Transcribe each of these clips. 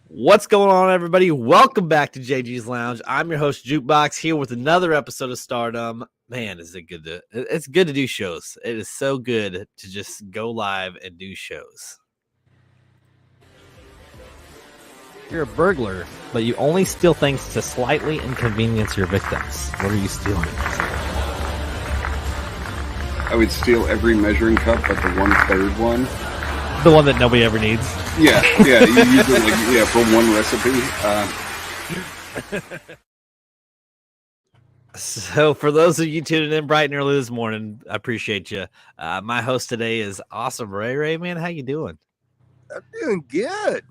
What's going on, everybody? Welcome back to JG's Lounge. I'm your host, Jukebox, here with another episode of Stardom. Man, is it good to? It's good to do shows. It is so good to just go live and do shows. You're a burglar, but you only steal things to slightly inconvenience your victims. What are you stealing? I would steal every measuring cup but the 1/3 one. The one that nobody ever needs. Yeah. You use it for one recipe. So for those of you tuning in bright and early this morning, I appreciate you. My host today is Awesome RayRay. Man, how you doing? I'm doing good.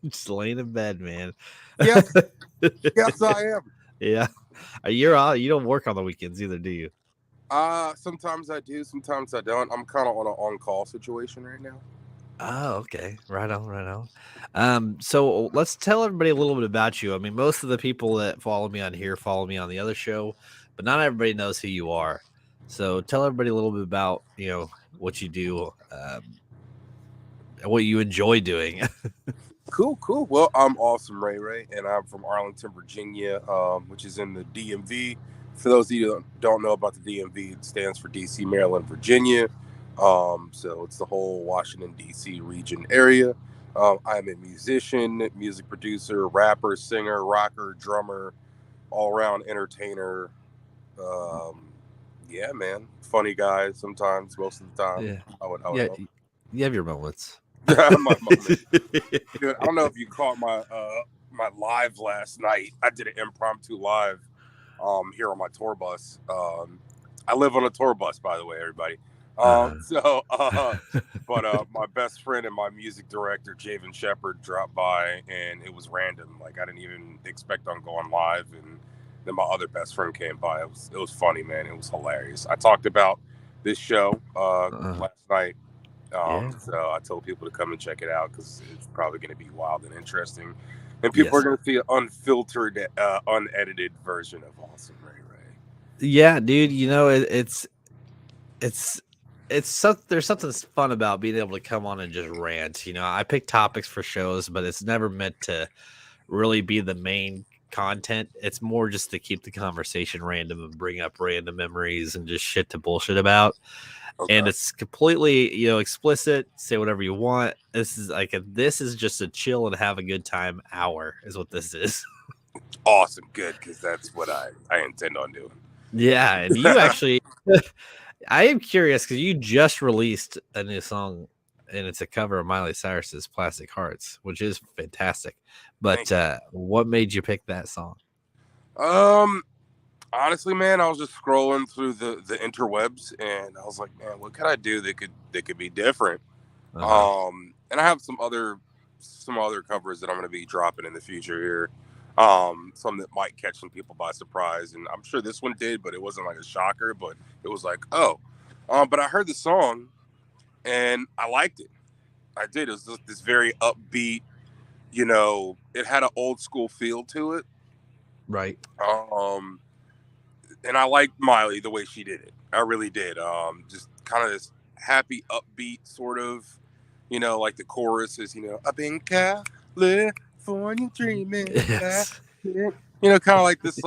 Just laying in bed, man. Yes, yes, I am. Yeah. You're all, you don't work on the weekends either, do you? Sometimes I do, sometimes I don't. I'm kind of on an on-call situation right now. Oh, okay. Right on. So let's tell everybody a little bit about you. I mean, most of the people that follow me on here follow me on the other show, but not everybody knows who you are. So tell everybody a little bit about, what you do, and what you enjoy doing. Cool. Well, I'm Awesome RayRay, and I'm from Arlington, Virginia, which is in the DMV. For those of you that don't know about the DMV, it stands for DC, Maryland, Virginia. So it's the whole Washington, D.C. region area. I'm a musician, music producer, rapper, singer, rocker, drummer, all-around entertainer. Yeah, man. Funny guy sometimes, most of the time. Yeah. I would Yeah, hope. you have your moments. My moment. Dude, I don't know if you caught my live last night. I did an impromptu live here on my tour bus. I live on a tour bus, by the way, everybody. But my best friend and my music director, Javen Shepard, dropped by, and it was random. Like, I didn't even expect on going live, and then my other best friend came by. It was funny, man. It was hilarious. I talked about this show last night. So I told people to come and check it out because it's probably going to be wild and interesting, and people are going to see an unfiltered, unedited version of Awesome RayRay. Yeah, dude. It's there's something fun about being able to come on and just rant. I pick topics for shows, but it's never meant to really be the main content. It's more just to keep the conversation random and bring up random memories and just shit to bullshit about. Okay. And it's completely, explicit. Say whatever you want. This is just a chill and have a good time hour is what this is. Awesome, good, because that's what I intend on doing. Yeah, and you actually, I am curious because you just released a new song, and it's a cover of Miley Cyrus's "Plastic Hearts," which is fantastic. But what made you pick that song? Honestly, man, I was just scrolling through the interwebs, and I was like, man, what could I do that could be different? And I have some other covers that I'm going to be dropping in the future here. Some that might catch some people by surprise, and I'm sure this one did, but it wasn't like a shocker. But it was like, oh, but I heard the song, and I liked it. I did. It was just this very upbeat, it had an old school feel to it. Right. And I liked Miley the way she did it. I really did. Just kind of this happy, upbeat sort of, like the chorus is, I've been California dreaming. Yes. Kind of like this,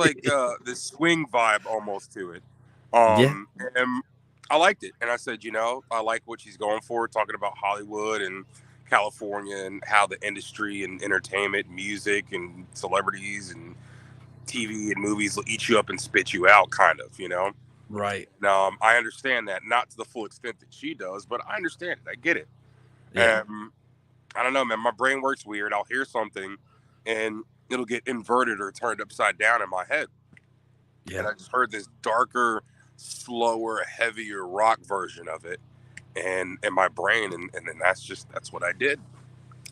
this swing vibe almost to it. And I liked it. And I said, I like what she's going for, talking about Hollywood and California and how the industry and entertainment, music and celebrities and TV and movies will eat you up and spit you out, kind of, Right. I understand that, not to the full extent that she does, but I understand it. I get it. Yeah. I don't know, man. My brain works weird. I'll hear something and it'll get inverted or turned upside down in my head. Yeah. And I just heard this darker, slower, heavier rock version of it and in my brain. And then that's what I did.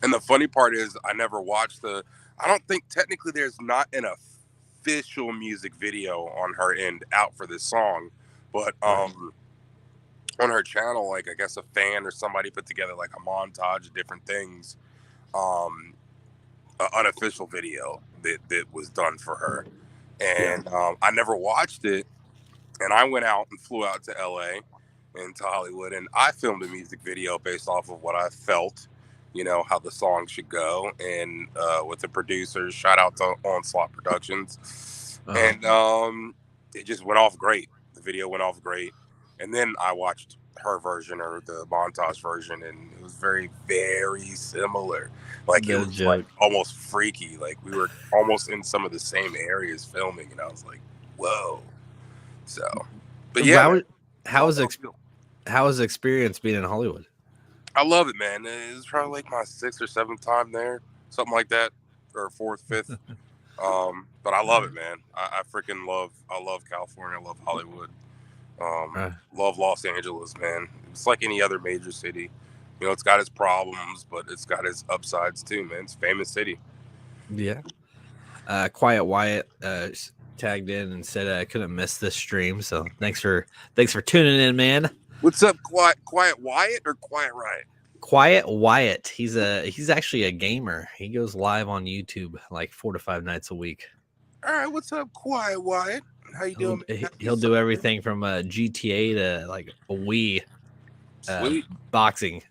And the funny part is I never watched I don't think technically there's not an official music video on her end out for this song, but on her channel, like I guess a fan or somebody put together like a montage of different things, an unofficial video that was done for her, and I never watched it, and I went out and flew out to LA and to Hollywood, and I filmed a music video based off of what I felt you know, how the song should go, and with the producers, shout out to Onslaught Productions, and it just went off great. The video went off great, and then I watched her version or the montage version, and it was very, very similar. Like it No was like joke. almost freaky. Like we were almost in some of the same areas filming, and I was like, whoa. So, but yeah, man, How was the experience being in Hollywood? I love it, man. It's probably like my 6th or 7th time there, something like that, or 4th, 5th. But I love it, man. I freaking I love California. I love Hollywood. Love Los Angeles, man. It's like any other major city. You know, it's got its problems, but it's got its upsides too, man. It's a famous city. Yeah. Quiet Wyatt tagged in and said I couldn't miss this stream, so thanks for tuning in, man. What's up, Quiet Wyatt or Quiet Riot? Quiet Wyatt. He's actually a gamer. He goes live on YouTube like 4 to 5 nights a week. All right, what's up, Quiet Wyatt? How you doing? He'll do everything from GTA to like a Wii boxing.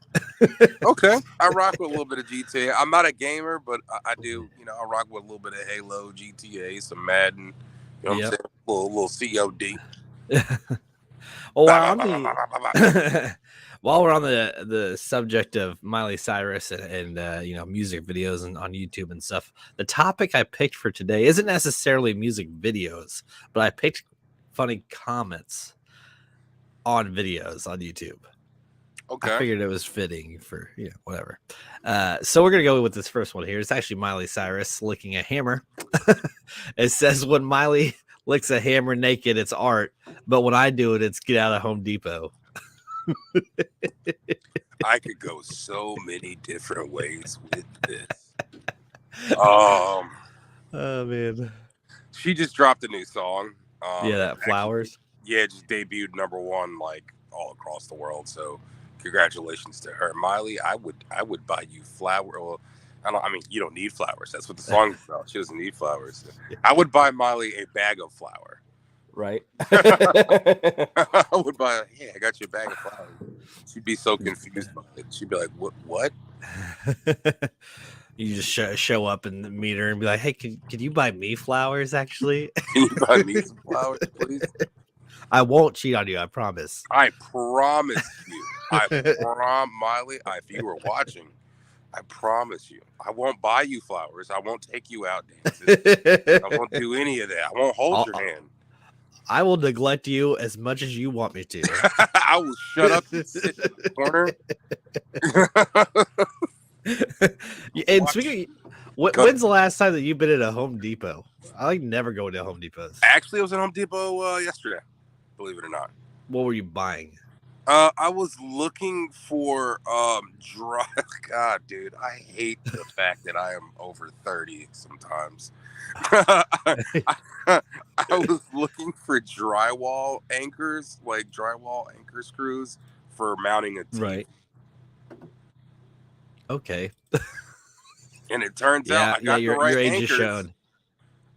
Okay, I rock with a little bit of GTA. I'm not a gamer, but I do, you know, I rock with a little bit of Halo, GTA, some Madden. You know what I'm saying? A little COD. While we're on the subject of Miley Cyrus and you know, music videos and on YouTube and stuff, the topic I picked for today isn't necessarily music videos, but I picked funny comments on videos on YouTube. Okay, I figured it was fitting for, you know, whatever. So we're gonna go with this first one here. It's actually Miley Cyrus licking a hammer. It says, when Miley licks a hammer naked, it's art, but when I do it, it's get out of Home Depot. I could go so many different ways with this. Oh man, she just dropped a new song. Yeah, that Flowers. Yeah, just debuted #1 like all across the world. So congratulations to her, Miley. I would buy you flowers. Well, I mean, you don't need flowers. That's what the song's about. She doesn't need flowers. I would buy Miley a bag of flour. Right. I would buy. Yeah, I got you a bag of flowers. She'd be so confused by it. She'd be like, "What?" You just show up and meet her and be like, "Hey, could you buy me flowers? Actually, can you buy me some flowers, please? I won't cheat on you. I promise. I promise you. Miley. If you were watching, I promise you, I won't buy you flowers. I won't take you out dances. I won't do any of that. I won't hold your hand. I will neglect you as much as you want me to. I will shut up and sit in the corner." And speaking of, when's the last time that you've been at a Home Depot? I like never go to Home Depots. Actually, I was at Home Depot yesterday, believe it or not. What were you buying? I was looking for dry. God, dude, I hate the fact that I am over 30 sometimes. I was looking for drywall anchors, like drywall anchor screws for mounting a TV. Right. Okay. And it turns out I got the right your age anchors. Is shown.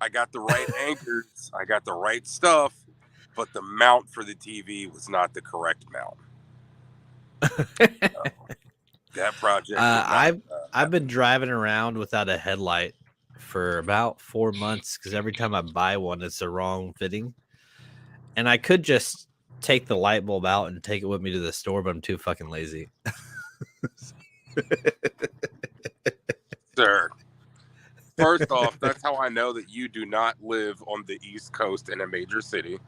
I got the right anchors. I got the right stuff, but the mount for the TV was not the correct mount. That project. I've been driving around without a headlight for about 4 months because every time I buy one, it's the wrong fitting. And I could just take the light bulb out and take it with me to the store, but I'm too fucking lazy. Sir, first off, that's how I know that you do not live on the East Coast in a major city,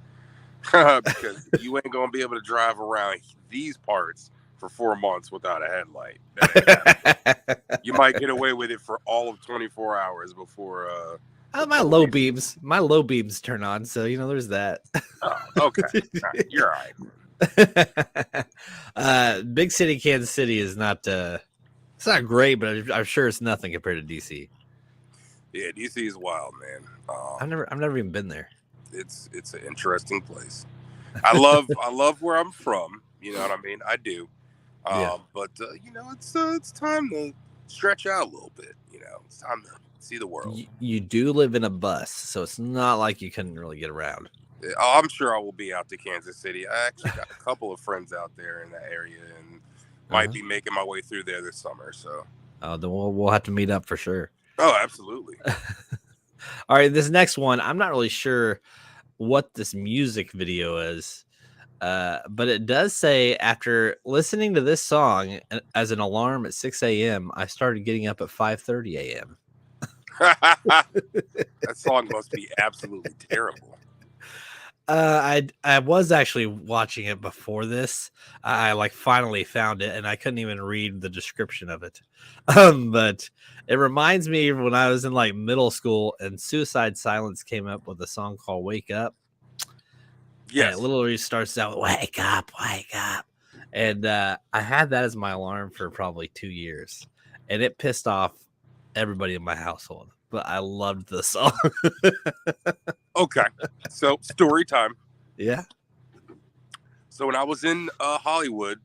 because you ain't gonna be able to drive around these parts for 4 months without a headlight. You might get away with it for all of 24 hours before my low beams turn on, so you know there's that. Oh, okay. Right, you're all right. Big city Kansas City is not it's not great, but I'm sure it's nothing compared to DC. Yeah, DC is wild, man. I've never even been there. It's an interesting place. I love where I'm from. You know what I mean? I do. But you know, it's time to stretch out a little bit. You know, it's time to see the world. You do live in a bus, so it's not like you couldn't really get around. I'm sure I will be out to Kansas City. I actually got a couple of friends out there in that area, and might be making my way through there this summer. So Then we'll have to meet up for sure. Oh, absolutely. All right, this next one, I'm not really sure what this music video is, but it does say after listening to this song as an alarm at 6 a.m., I started getting up at 5:30 a.m. That song must be absolutely terrible. I was actually watching it before this. I like finally found it, and I couldn't even read the description of it. But it reminds me of when I was in like middle school, and Suicide Silence came up with a song called "Wake Up." Yes. And it literally starts out, "Wake up, wake up," and I had that as my alarm for probably 2 years, and it pissed off everybody in my household. But I loved the song. Okay, so story time. Yeah. So when I was in Hollywood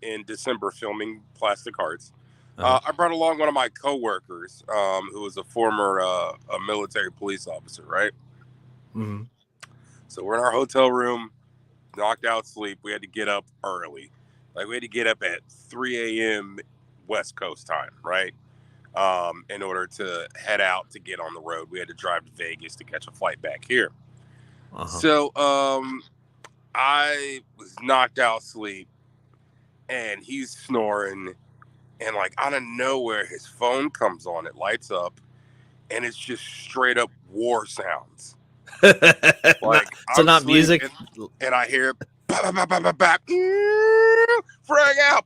in December filming Plastic Hearts, I brought along one of my coworkers who was a former a military police officer, right? Mm-hmm. So we're in our hotel room, knocked out sleep. We had to get up early. Like we had to get up at 3 a.m. West Coast time, right? In order to head out to get on the road. We had to drive to Vegas to catch a flight back here. So I was knocked out sleep and he's snoring, and like out of nowhere his phone comes on, it lights up, and it's just straight up war sounds. Like so not music, and I hear frag out,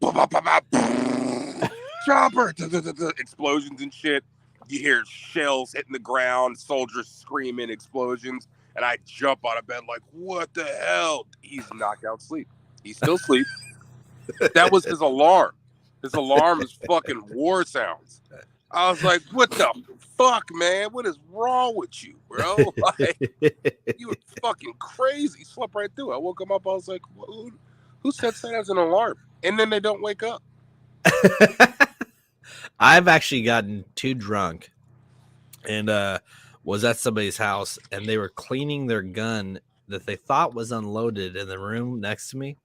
chopper, explosions and shit. You hear shells hitting the ground, soldiers screaming, explosions, and I jump out of bed like, what the hell? He's knocked out sleep. He's still asleep. That was his alarm. His alarm is fucking war sounds. I was like, what the fuck, man? What is wrong with you, bro? Like, you were fucking crazy. Slept right through. I woke him up. I was like, who sets that as an alarm? And then they don't wake up. I've actually gotten too drunk and was at somebody's house, and they were cleaning their gun that they thought was unloaded in the room next to me,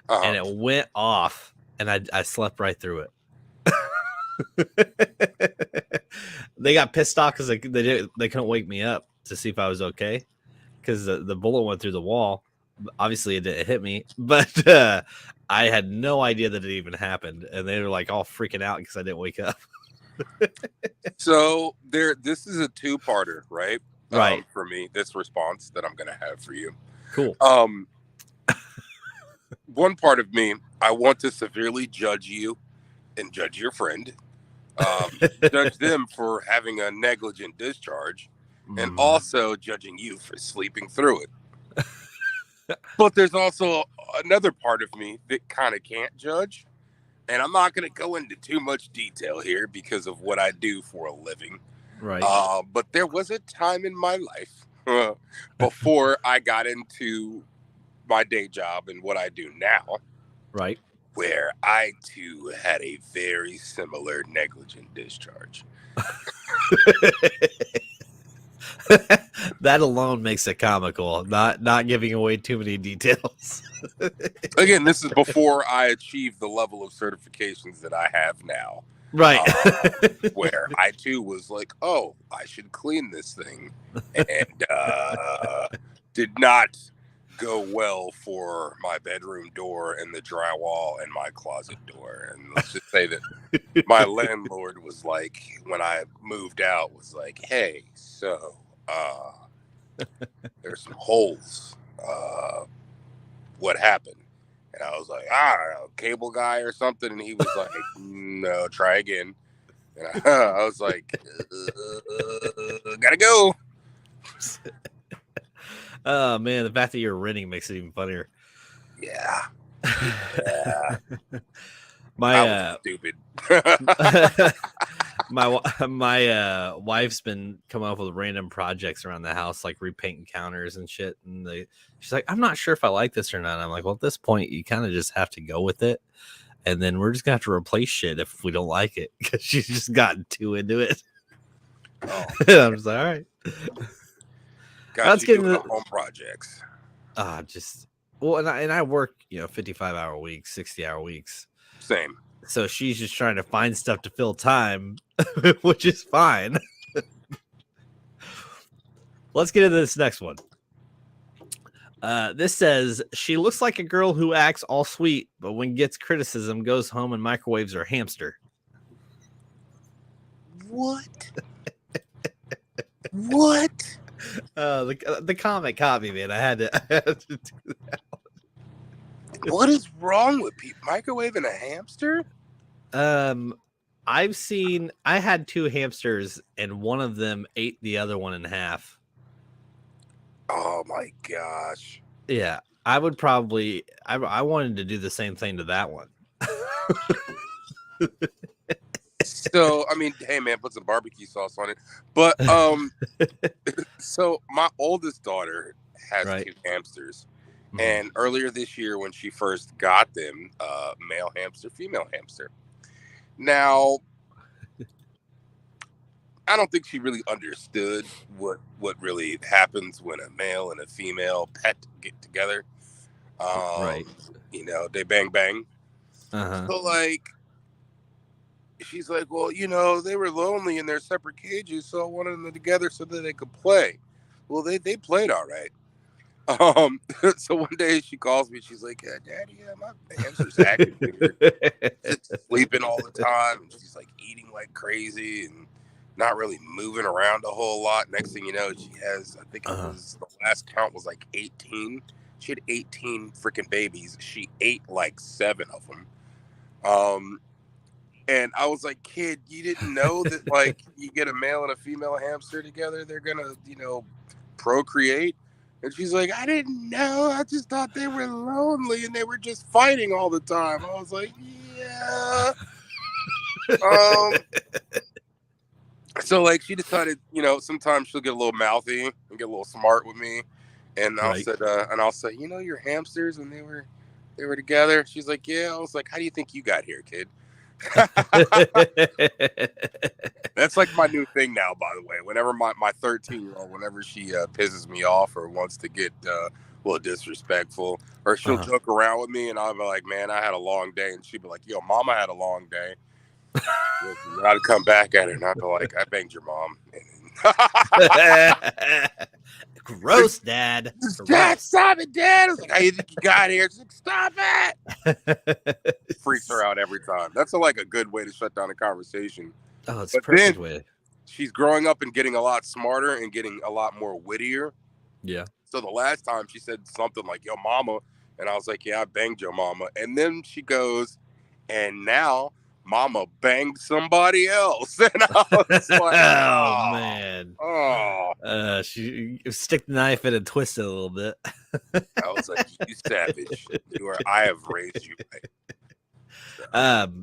and it went off, and I slept right through it. They got pissed off because they couldn't wake me up to see if I was okay, because the bullet went through the wall. Obviously it didn't hit me, but I had no idea that it even happened, and they were like all freaking out because I didn't wake up. So this is a two-parter, right? Right. For me, this response that I'm gonna have for you. Cool. One part of me, I want to severely judge you and judge your friend. Judge them for having a negligent discharge, and also judging you for sleeping through it. But there's also another part of me that kind of can't judge, and I'm not going to go into too much detail here because of what I do for a living. Right. But there was a time in my life before I got into my day job and what I do now, right, where I too had a very similar negligent discharge. That alone makes it comical, not giving away too many details. Again, this is before I achieved the level of certifications that I have now. Right. Where I too was like, oh, I should clean this thing, and did not go well for my bedroom door and the drywall and my closet door. And let's just say that my landlord was like, when I moved out, was like, hey, so there's some holes. What happened? And I was like, I don't know, cable guy or something. And he was like, no, try again. And I was like, gotta go. Oh man, the fact that you're renting makes it even funnier. Yeah. My stupid. my wife's been coming up with random projects around the house, like repainting counters and shit. And she's like, I'm not sure if I like this or not. I'm like, well, at this point, you kind of just have to go with it, and then we're just gonna have to replace shit if we don't like it, because she's just gotten too into it. Oh. I'm just like, all right. Let's get into home projects. And I work 55-hour weeks, 60-hour weeks. Same. So she's just trying to find stuff to fill time, which is fine. Let's get into this next one. This says she looks like a girl who acts all sweet, but when gets criticism, goes home and microwaves her hamster. What? What? The comment caught me, man. I had to do that. What is wrong with people microwaving a hamster? I had 2 hamsters and one of them ate the other one in half. Oh my gosh. Yeah, I would probably I wanted to do the same thing to that one. So I mean, hey man, put some barbecue sauce on it. But so my oldest daughter has Right. 2 hamsters. And earlier this year when she first got them, male hamster, female hamster. Now I don't think she really understood what really happens when a male and a female pet get together. Right. You know, they bang bang. Uh-huh. So like she's like, well, you know, they were lonely in their separate cages, so I wanted them together so that they could play. Well, they played all right. So one day she calls me, she's like, Daddy, my hamster's acting weird. It's sleeping all the time, and she's like eating like crazy and not really moving around a whole lot. Next thing you know, she has, I think it was, the last count was like 18. She had 18 freaking babies. She ate like 7 of them. And I was like, kid, you didn't know that like you get a male and a female hamster together, they're gonna, you know, procreate. And she's like, I didn't know. I just thought they were lonely and they were just fighting all the time. I was like, yeah. So like she decided, you know, sometimes she'll get a little mouthy and get a little smart with me. And I'll say, you know, your hamsters and they were together. She's like, yeah. I was like, how do you think you got here, kid? That's like my new thing now, by the way. Whenever my 13-year-old, whenever she pisses me off or wants to get disrespectful, or she'll joke around with me and I'll be like, man, I had a long day, and she'd be like, yo, mama had a long day. And I'd come back at her and I'd be like, I banged your mom. Gross, Dad. Dad, stop it, Dad. I was like, how you think you got here? She's like, stop it. Freaks her out every time. That's like a good way to shut down a conversation. Oh, it's a perfect way. She's growing up and getting a lot smarter and getting a lot more wittier. Yeah. So the last time she said something like, yo, mama. And I was like, yeah, I banged your mama. And then she goes, and now mama banged somebody else. And I was like, oh man. Oh. She stick the knife in and twist it a little bit. I was like, you savage. I have raised you right.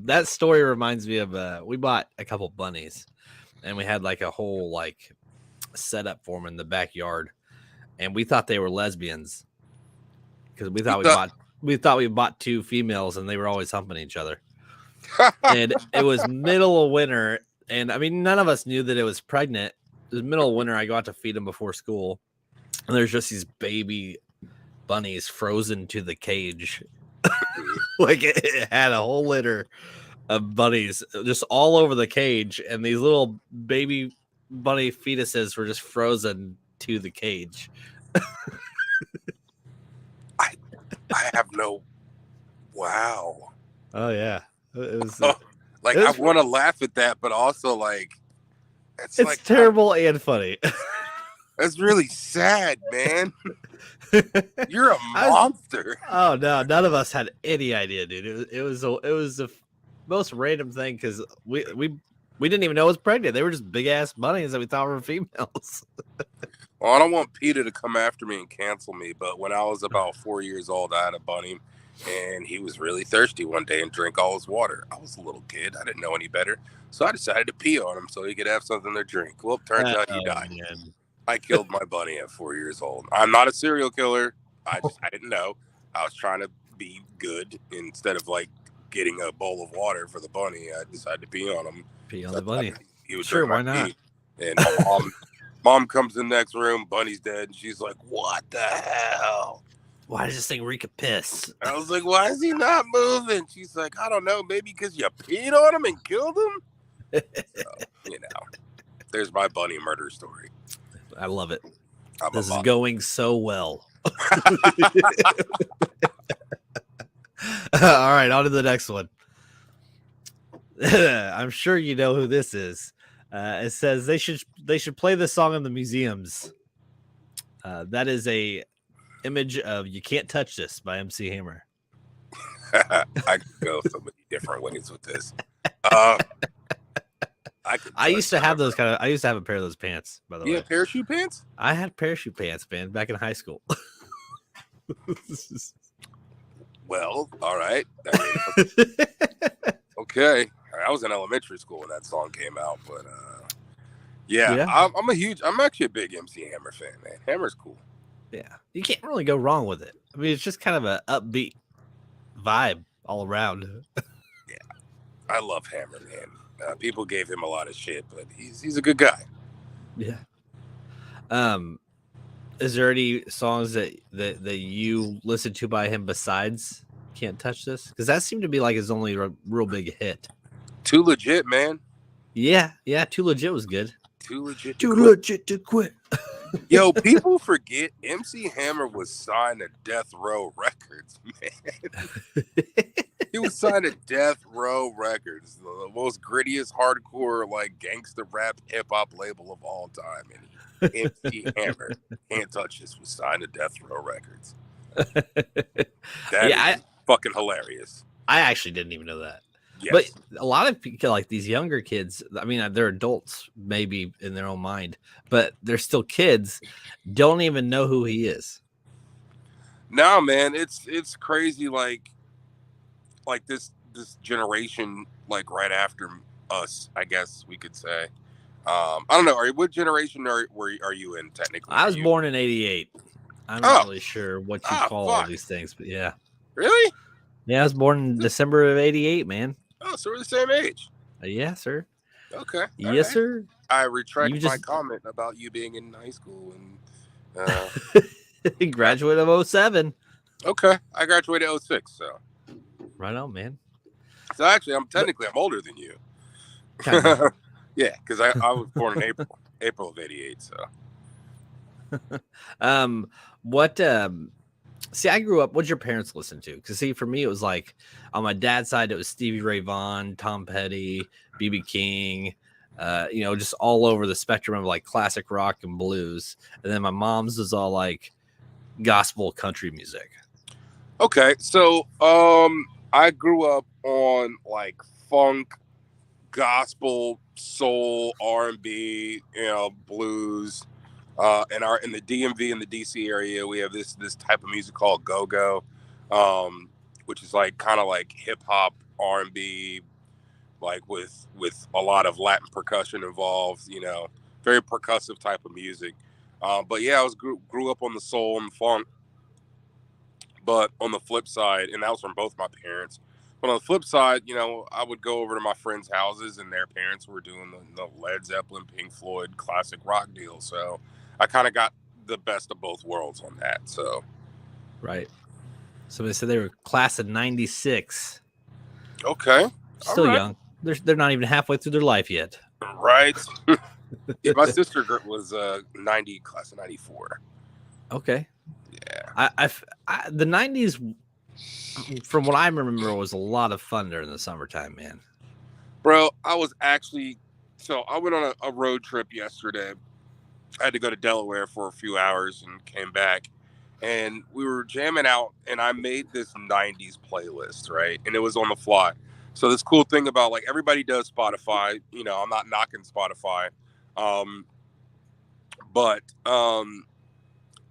That story reminds me of we bought a couple bunnies and we had like a whole like setup for them in the backyard, and we thought they were lesbians because we thought we bought 2 females and they were always humping each other. And it was middle of winter, and I mean none of us knew that it was pregnant. It was middle of winter. I go out to feed them before school, and there's just these baby bunnies frozen to the cage. Like it had a whole litter of bunnies just all over the cage, and these little baby bunny fetuses were just frozen to the cage. I have no. Wow. Oh yeah, it was like I want to laugh at that, but also like it's like terrible and funny. That's really sad, man. You're a monster. Oh no, none of us had any idea, dude. It was the most random thing because we didn't even know it was pregnant. They were just big ass bunnies that we thought were females. Well, I don't want PETA to come after me and cancel me, but when I was about 4 years old, I had a bunny, and he was really thirsty one day and drank all his water. I was a little kid. I didn't know any better, so I decided to pee on him so he could have something to drink. Well, turns out he died. Man. I killed my bunny at 4 years old. I'm not a serial killer. I didn't know. I was trying to be good. Instead of like getting a bowl of water for the bunny, I decided to pee on him. Pee on the bunny. He would sure, why not? And my mom comes in the next room. Bunny's dead. And she's like, "What the hell?" Why does this thing reek of piss? I was like, why is he not moving? She's like, I don't know, maybe because you peed on him and killed him. So, there's my bunny murder story. I love it. I'm this is going so well. All right, on to the next one. I'm sure you know who this is. It says they should play this song in the museums. That is a image of "You Can't Touch This" by MC Hammer. I could go so many different ways with this. I used to have those I used to have a pair of those pants, by the way. Yeah, parachute pants? I had parachute pants, man, back in high school. Well, all right. Okay. I was in elementary school when that song came out, but yeah. I'm actually a big MC Hammer fan, man. Hammer's cool. Yeah. You can't really go wrong with it. I mean, it's just kind of an upbeat vibe all around. Yeah. I love Hammer, man. People gave him a lot of shit, but he's a good guy. Yeah. Is there any songs that you listen to by him besides "Can't Touch This"? Because that seemed to be like his only real big hit. Too Legit, man. Yeah, Too Legit was good. Too Legit to quit. Yo, people forget MC Hammer was signed to Death Row Records, man. He was signed to Death Row Records, the most grittiest hardcore like gangster rap hip hop label of all time. And MC Hammer, Can't Touch This, was signed to Death Row Records. That is fucking hilarious. I actually didn't even know that. Yes. But a lot of people, like these younger kids, I mean, they're adults maybe in their own mind, but they're still kids, don't even know who he is. No, man, it's crazy. Like this generation, like right after us, I guess we could say. I don't know. What generation are you in technically? I was born in '88. I'm not really sure what you call all these things, but yeah. Really? Yeah, I was born in December of '88, man. Oh, so we're the same age. Yeah, sir. Okay. Yes, sir. I retract my comment about you being in high school and graduate of 07. Okay. I graduated 06, so. Right on, man. So actually, I'm older than you. Yeah, because I was born in April of '88. So. See, I grew up. What'd your parents listen to? Because see, for me, it was like on my dad's side, it was Stevie Ray Vaughan, Tom Petty, BB King. Just all over the spectrum of like classic rock and blues. And then my mom's was all like gospel country music. Okay, so I grew up on like funk, gospel, soul, R&B, blues. In the DMV in the DC area, we have this type of music called go-go, which is like kind of like hip hop, R&B, like with a lot of Latin percussion involved. Very percussive type of music. But yeah, I grew up on the soul and the funk. But on the flip side, and that was from both my parents. But on the flip side, I would go over to my friends' houses, and their parents were doing the Led Zeppelin, Pink Floyd, classic rock deal. So I kind of got the best of both worlds on that. So, right. Somebody said they were class of '96. Okay. Still young. They're not even halfway through their life yet. Right. Yeah, my sister was class of '94. Okay. Yeah. The '90s, from what I remember, was a lot of fun during the summertime, man. Bro, I went on a road trip yesterday. I had to go to Delaware for a few hours and came back, and we were jamming out, and I made this 90s playlist, right? And it was on the fly. So this cool thing about like everybody does Spotify, I'm not knocking Spotify. But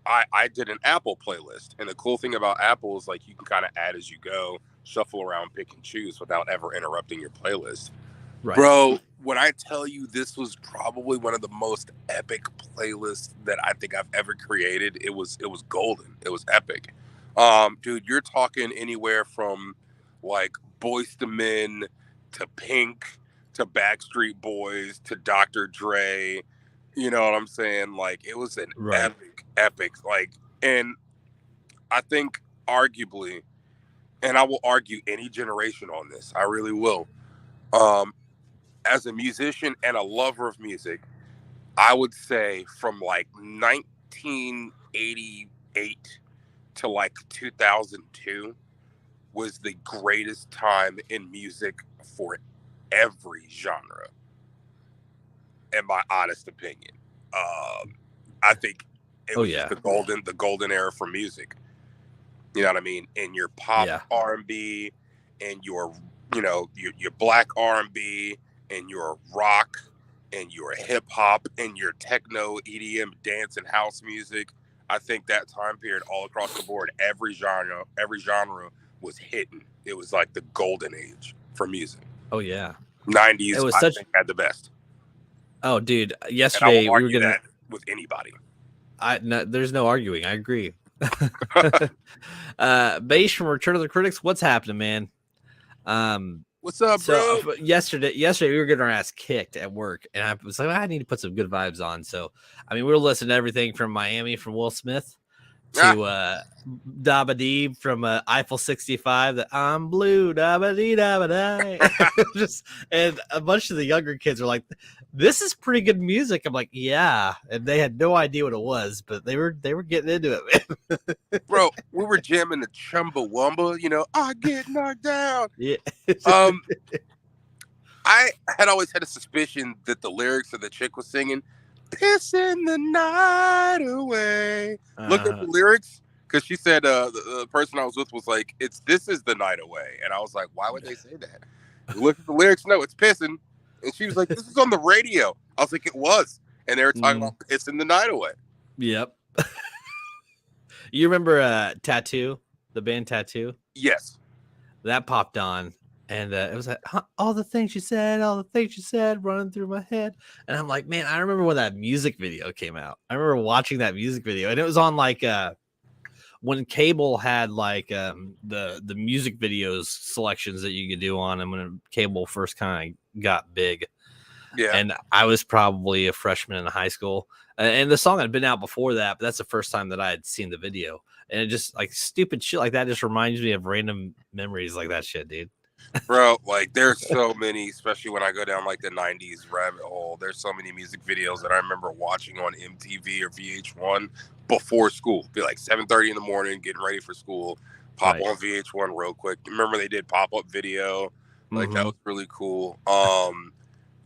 I did an Apple playlist, and the cool thing about Apple is like you can kind of add as you go, shuffle around, pick and choose without ever interrupting your playlist. Right. Bro, when I tell you this was probably one of the most epic playlists that I think I've ever created, it was golden. It was epic. Dude, you're talking anywhere from like Boyz II Men to Pink to Backstreet Boys to Dr. Dre. You know what I'm saying? Like it was an epic, like, and I think arguably, and I will argue any generation on this, I really will. As a musician and a lover of music, I would say from like 1988 to like 2002 was the greatest time in music for every genre, in my honest opinion. I think it was just the golden era for music. You know what I mean? In your pop R&B, and your your black R&B, and your rock, and your hip hop, and your techno, EDM, dance, and house music. I think that time period, all across the board, every genre was hitting. It was like the golden age for music. Oh yeah, 90s. I think had the best. Oh, dude! Yesterday we were gonna that with anybody. There's no arguing. I agree. Bass from Return of the Critics. What's happening, man? What's up, bro? Yesterday we were getting our ass kicked at work, and I was like, I need to put some good vibes on. So, I mean, we were listening to everything from Miami from Will Smith to Dabba Dee from Eiffel 65. That I'm blue, Dabba Dee, Dabba Dee. Just and a bunch of the younger kids are like, "This is pretty good music." I'm like, "Yeah," and they had no idea what it was, but they were getting into it, man. Bro, we were jamming the Chumbawamba. I get knocked down. Yeah. I had always had a suspicion that the lyrics of the chick was singing "Pissing the night away." Look at the lyrics, because she said the person I was with was like, "This is the night away," and I was like, "Why would they say that?" Look at the lyrics. No, it's pissing, and she was like, "This is on the radio." I was like, "It was," and they were talking about pissing the night away. Yep. You remember Tattoo, the band Tattoo? Yes. That popped on. And it was like, all the things you said, running through my head. And I'm like, man, I remember when that music video came out. I remember watching that music video, and it was on like when cable had like the music videos selections that you could do on them when cable first kind of got big. Yeah. And I was probably a freshman in high school, and the song had been out before that, but that's the first time that I had seen the video. And it just like stupid shit like that just reminds me of random memories like that shit, dude. Bro, like there's so many, especially when I go down like the 90s rabbit hole. There's so many music videos that I remember watching on MTV or VH1 before school. Be like 7:30 in the morning, getting ready for school. Pop on VH1 real quick. Remember they did pop-up video? Like that was really cool.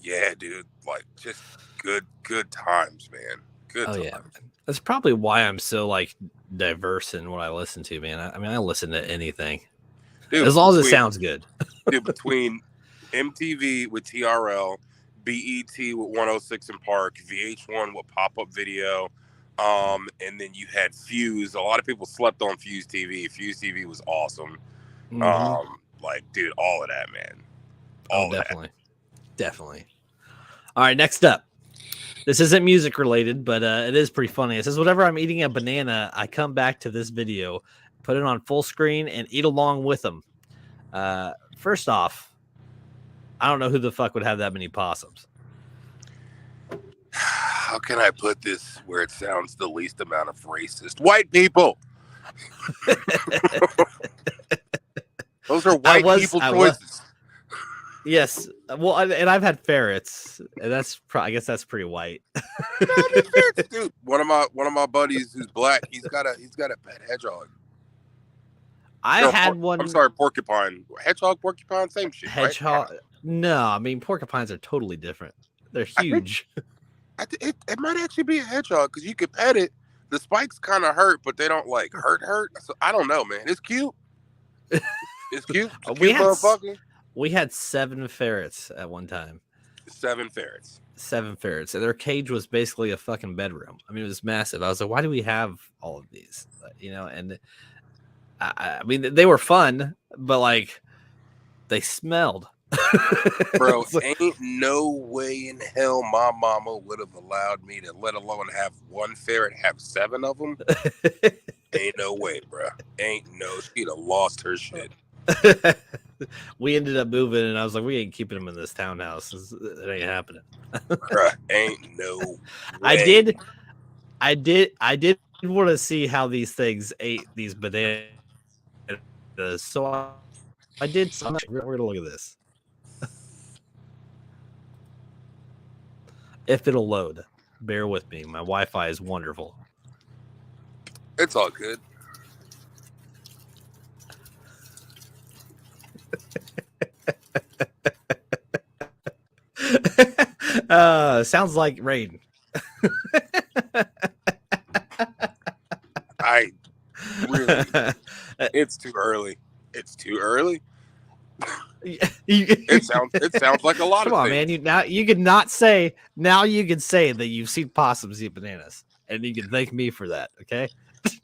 Yeah, dude. Like just good times, man. Good times. Yeah. That's probably why I'm so like diverse in what I listen to, man. I mean, I listen to anything. Dude, as long as it sounds good. Dude, between MTV with TRL, BET with 106 in Park, VH1 with pop-up video, and then you had Fuse. A lot of people slept on Fuse TV. Fuse TV was awesome. Like, dude, all of that, man. Definitely. All right, next up. This isn't music related, but it is pretty funny. It says, whenever I'm eating a banana, I come back to this video, put it on full screen, and eat along with them. First off, I don't know who the fuck would have that many possums. How can I put this where it sounds the least amount of racist? White people. Those are white people choices. Yes, well, and I've had ferrets, and I guess that's pretty white. Dude, one of my buddies who's black, he's got a pet hedgehog. I had one. I'm sorry, porcupine. Hedgehog, porcupine, same shit. Hedgehog. Right? No, I mean porcupines are totally different. They're huge. It might actually be a hedgehog because you could pet it. The spikes kind of hurt, but they don't like hurt. So I don't know, man. It's cute. It's cute. We had 7 ferrets at one time. 7 ferrets. 7 ferrets. And their cage was basically a fucking bedroom. I mean, it was massive. I was like, why do we have all of these? And I mean, they were fun, but like they smelled. Bro, ain't no way in hell my mama would have allowed me to, let alone have 1 ferret, have 7 of them. Ain't no way, bro. She'd have lost her shit. We ended up moving, and I was like, we ain't keeping them in this townhouse. It ain't happening. Bruh, ain't no way. I did want to see how these things ate these bananas. So I did some. We're going to look at this. If it'll load, bear with me. My Wi-Fi is wonderful. It's all good. Sounds like rain. I really, it's too early. It's too early. It sounds like a lot Come of on, things. man. You can not say now. You can say that you've seen possums eat bananas, and you can thank me for that. Okay.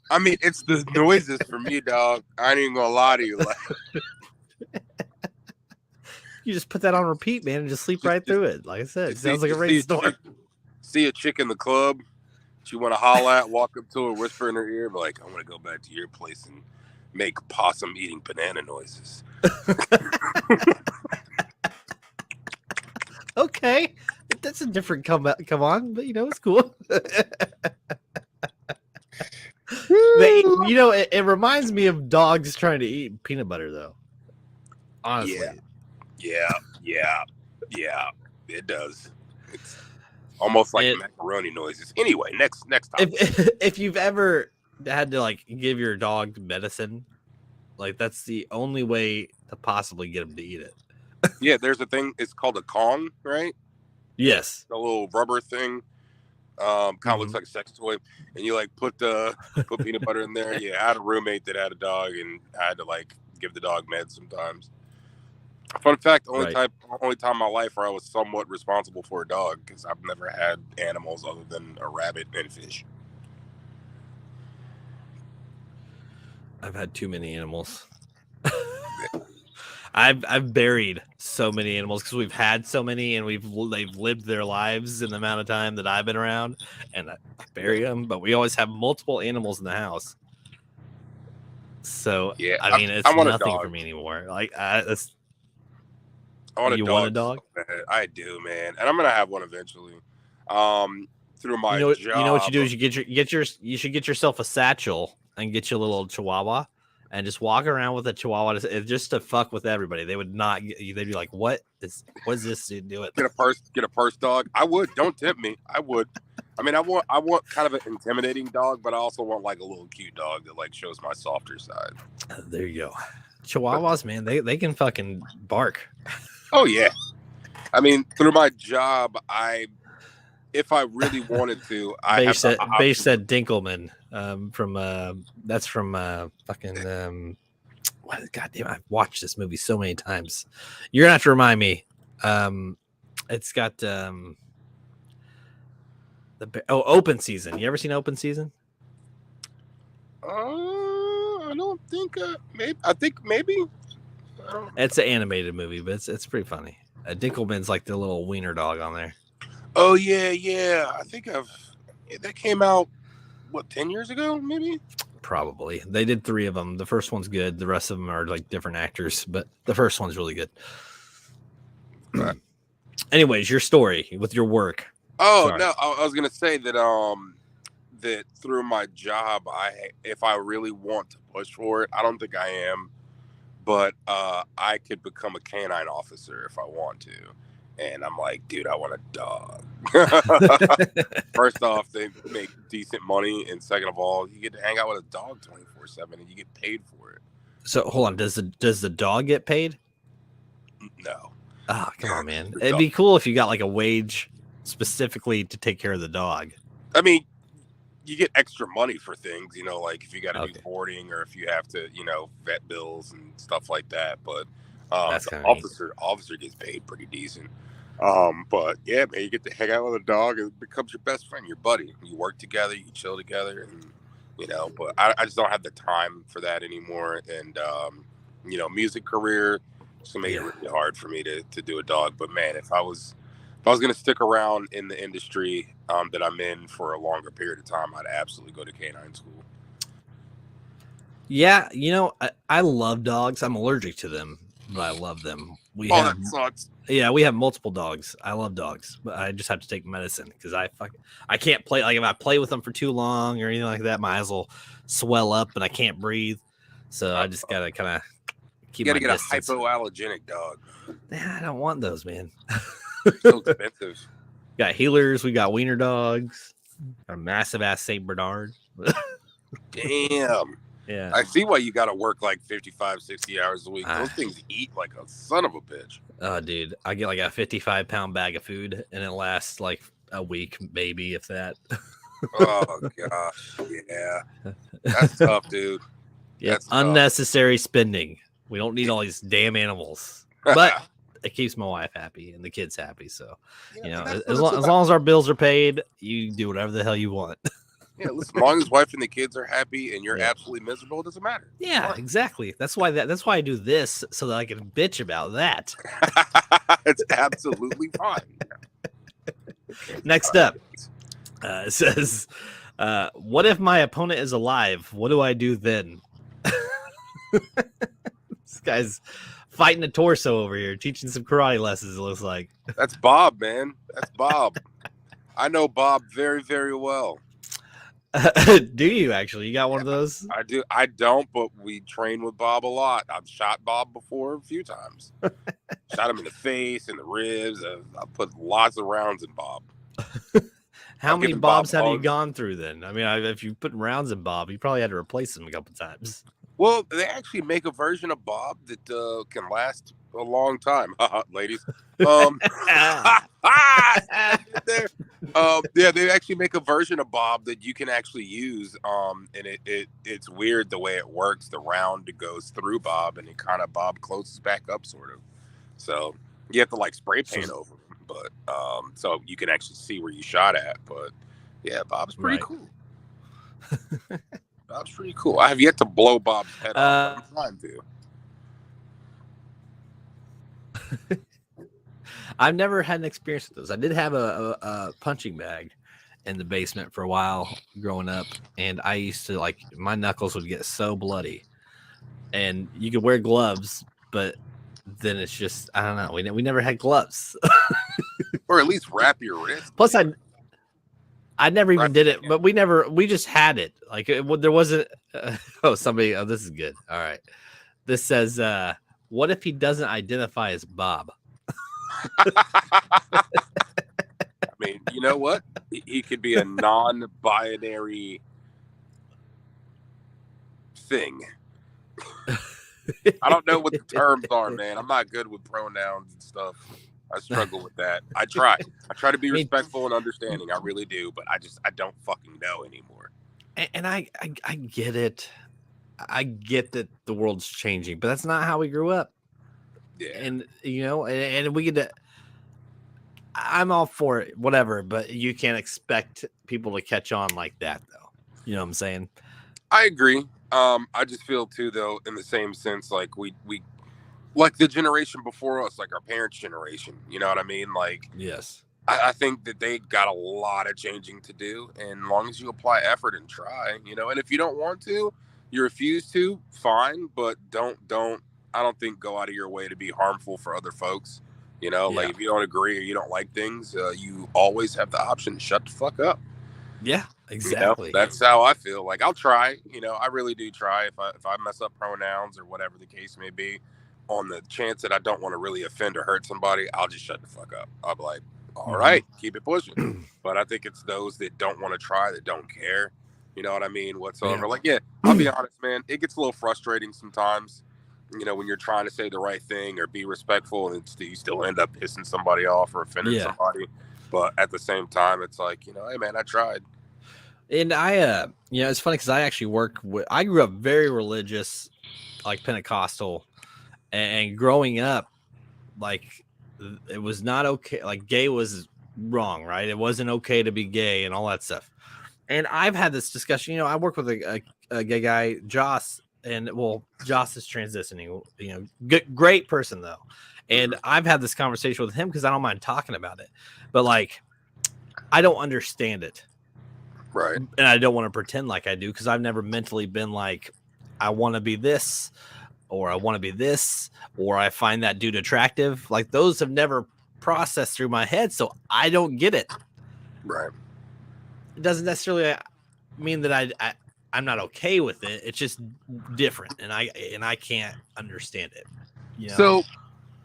I mean, it's the noises for me, dog. I ain't even gonna lie to you. Like, you just put that on repeat, man, and just sleep right through it. Like I said, it sounds like a rainstorm. See a chick in the club, she want to holler at, walk up to her, whisper in her ear, be like, "I want to go back to your place and make possum eating banana noises." Okay, that's a different come on, but it's cool. It reminds me of dogs trying to eat peanut butter, though. Honestly, yeah, it does. It's almost like macaroni noises. Anyway, next time. If you've ever had to like give your dog medicine, like that's the only way to possibly get him to eat it. Yeah, there's a thing. It's called a Kong, right? Yes, a little rubber thing. Kind of looks like a sex toy, and you like put peanut butter in there. Yeah, I had a roommate that had a dog, and I had to like give the dog meds sometimes. Fun fact: only time in my life where I was somewhat responsible for a dog, because I've never had animals other than a rabbit and fish. I've had too many animals. I've buried so many animals because we've had so many, and they've lived their lives in the amount of time that I've been around, and I bury them. But we always have multiple animals in the house, so yeah, I mean it's nothing for me anymore. Like I want a dog. You want a dog? So I do, man, and I'm gonna have one eventually. Through my job. You know what you do is you should get yourself a satchel and get your little chihuahua. And just walk around with a chihuahua just to fuck with everybody. They would not. They'd be like, "What is this dude doing?" Get a purse dog. I would. Don't tempt me. I would. I mean, I want kind of an intimidating dog, but I also want like a little cute dog that like shows my softer side. There you go. Chihuahuas, man, they can fucking bark. Oh yeah. I mean, through my job, if I really wanted to, Beige said Dinkelman. That's from fucking goddamn, I've watched this movie so many times. You're gonna have to remind me. It's got Open Season. You ever seen Open Season? I don't think maybe. I think maybe. It's an animated movie, but it's pretty funny. Dinkelman's like the little wiener dog on there. Oh yeah. I think that came out 10 years ago, maybe? Probably. They did 3 of them. The first one's good. The rest of them are like different actors, but the first one's really good. Anyways, your story with your work. Oh, sorry. No, I was gonna say that that through my job, if I really want to push for it, I don't think I am, but I could become a canine officer if I want to. And I'm like, dude, I want a dog. First off, they make decent money, and second of all, you get to hang out with a dog 24/7, and you get paid for it. So hold on, does the dog get paid? No. Oh, come on, man. It'd be cool if you got like a wage specifically to take care of the dog. I mean, you get extra money for things, like if you got to do boarding or if you have to, vet bills and stuff like that. But the officer gets paid pretty decent. But yeah, man, you get to hang out with a dog and it becomes your best friend, your buddy. You work together, you chill together, and but I just don't have the time for that anymore. And music career, it's gonna make it really hard for me to do a dog. But man, if I was gonna stick around in the industry that I'm in for a longer period of time, I'd absolutely go to canine school. Yeah, I love dogs. I'm allergic to them, but I love them. That sucks. Yeah, we have multiple dogs. I love dogs, but I just have to take medicine because I can't play. Like if I play with them for too long or anything like that, my eyes will swell up and I can't breathe. So I just gotta kind of You keep got my to get distance. a hypoallergenic dog. Yeah, I don't want those, man. So expensive. Got healers. We got wiener dogs. A massive ass Saint Bernard. Damn. Yeah. I see why you got to work like 55, 60 hours a week. Those Ah. things eat like a son of a bitch. Oh, dude, I get like a 55-pound bag of food, and it lasts like a week, maybe if that. Oh gosh, yeah, that's tough, dude. Yeah, That's tough. unnecessary spending. We don't need all these damn animals, but it keeps my wife happy and the kids happy. So, you know, that's as what it's long as our bills are paid, you do whatever the hell you want. Yeah, listen, as long as wife and the kids are happy and you're Yeah. absolutely miserable, it doesn't matter. Yeah, exactly. That's why I do this so that I can bitch about that. It's absolutely fine. Next up, it says, "What if my opponent is alive? What do I do then?" This guy's fighting a torso over here, teaching some karate lessons. It looks like. That's Bob, man. That's Bob. I know Bob very, very well. Do you actually? You got one of those? I do. I don't, but we train with Bob a lot. I've shot Bob before a few times. Shot him in the face, in the ribs. I put lots of rounds in Bob. How I've many given Bobs Bob have you hugs. gone through then? I mean, if you put rounds in Bob, you probably had to replace him a couple times. Well, they actually make a version of Bob that can last a long time, ladies. Yeah, they actually make a version of Bob that you can actually use. And it's weird the way it works. The round goes through Bob, and it kind of Bob closes back up, sort of. So you have to like spray paint over him, but so you can actually see where you shot at. But yeah, Bob's pretty Right. cool. Bob's pretty cool. I have yet to blow Bob's head off. I'm trying to. I've never had an experience with those. I did have a punching bag in the basement for a while growing up, and I used to like my knuckles would get so bloody, and you could wear gloves, but then it's just I don't know. We never had gloves. Or at least wrap your wrist. Plus, I never even Wrap did your it, but we just had it. Like there wasn't. Somebody. Oh, this is good. All right. This says, "What if he doesn't identify as Bob?" I mean, you know what? He could be a non-binary thing. I don't know what the terms are, man. I'm not good with pronouns and stuff. I struggle with that. I try to be respectful and understanding. I really do, but I don't fucking know anymore. And I get it. I get that the world's changing, but that's not how we grew up. Yeah. And you know, and we get to. I'm all for it, whatever, but you can't expect people to catch on like that, though. You know what I'm saying? I agree. I just feel too, though, in the same sense, like we like the generation before us, like our parents' generation. You know what I mean? Like, Yes. I think that they got a lot of changing to do, and as long as you apply effort and try, you know, and if you don't want to, you refuse to, fine, but don't. I don't think go out of your way to be harmful for other folks. You know, like if you don't agree or you don't like things, you always have the option to shut the fuck up. Yeah, exactly. You know, that's how I feel. Like I'll try. You know, I really do try. If I mess up pronouns or whatever the case may be, on the chance that I don't want to really offend or hurt somebody, I'll just shut the fuck up. I'll be like, all right, keep it pushing. But I think it's those that don't want to try, that don't care. You know what I mean? Whatsoever. Yeah. Like, yeah, I'll be honest, man. It gets a little frustrating sometimes. You know, when you're trying to say the right thing or be respectful, and you still end up pissing somebody off or offending somebody. But at the same time, it's like, you know, hey man, I tried. And I, you know, it's funny because I actually I grew up very religious, like Pentecostal, and growing up, like it was not okay. Like gay was wrong, right? It wasn't okay to be gay and all that stuff. And I've had this discussion. You know, I work with a gay guy, Joss, and well, Joss is transitioning. You know, great person though. And I've had this conversation with him because I don't mind talking about it, but like, I don't understand it. Right. And I don't want to pretend like I do because I've never mentally been like, I want to be this or I want to be this, or I find that dude attractive. Like those have never processed through my head, so I don't get it. Right. It doesn't necessarily mean that I'm not okay with it. It's just different, and I can't understand it. You know? So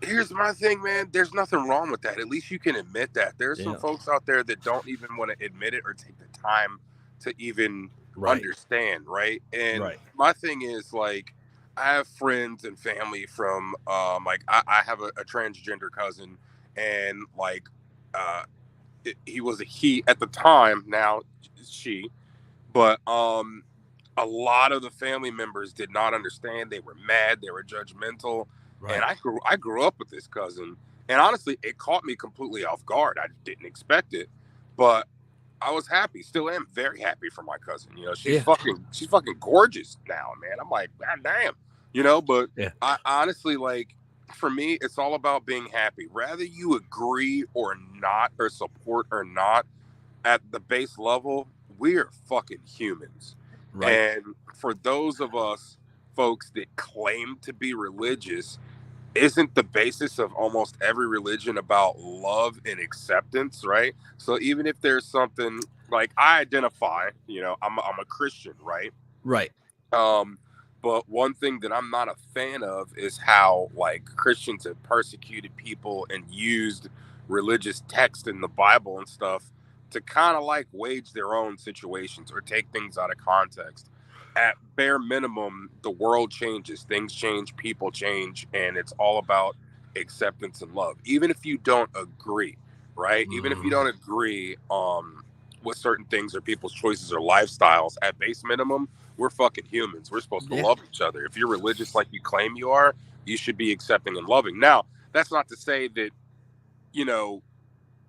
here's my thing, man. There's nothing wrong with that. At least you can admit that. There's some folks out there that don't even want to admit it or take the time to even understand, right? And my thing is, like, I have friends and family from like I have a transgender cousin, and like he was a he at the time, now she, but a lot of the family members did not understand. They were mad, they were judgmental. And I grew up with this cousin, and honestly, it caught me completely off guard. I didn't expect it, but I was happy. Still am very happy for my cousin. You know, she's fucking gorgeous now, man. I'm like, God damn, you know. But I honestly, like, for me, it's all about being happy. Rather you agree or not, or support or not, at the base level, we're fucking humans. And for those of us folks that claim to be religious, isn't the basis of almost every religion about love and acceptance, right? So even if there's something like I identify, you know, I'm a Christian, right? But one thing that I'm not a fan of is how, like, Christians have persecuted people and used religious text in the Bible and stuff to kind of like wage their own situations or take things out of context. At bare minimum, the world changes, things change, people change, and it's all about acceptance and love. Even if you don't agree, right? Even if you don't agree with certain things or people's choices or lifestyles, at base minimum, we're fucking humans. We're supposed to love each other. If you're religious like you claim you are, you should be accepting and loving. Now, that's not to say that, you know,